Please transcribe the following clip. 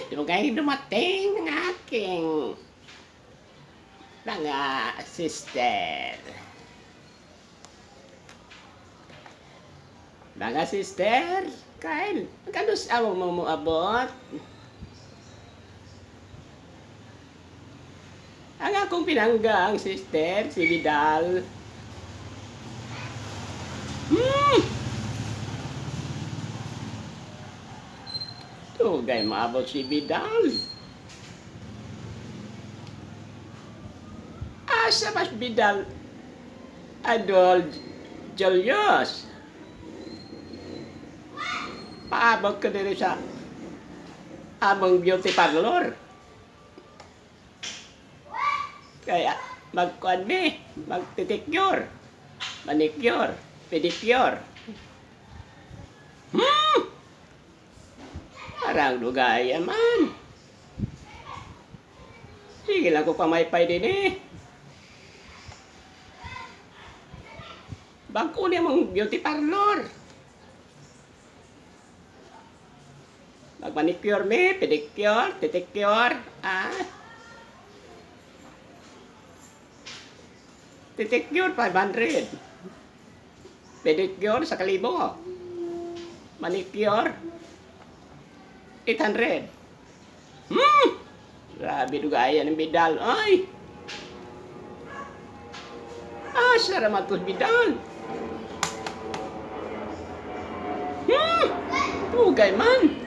Dugay dumating ang aking mga sister. Mga sister, kain. Kanus amo mo moabot? Ang akong pinanggang sister, si Vidal. Dugay maabot si Vidal. Asa mas Vidal? Adol Julius. Paabot ka dito sa among beauty parlor. Kaya magkuan mi, magtiticure, manicure, pedicure. Parang dugay man. Sige lang ko pamaypay din eh. Bago niya mong beauty parlor. Mag-manicure me, pedicure, titicure, titicure 500. Pedicure sa 1,000. Manicure 800. Grabe dugayan ng Vidal. Ay! Asa raman to Vidal? Dugay man.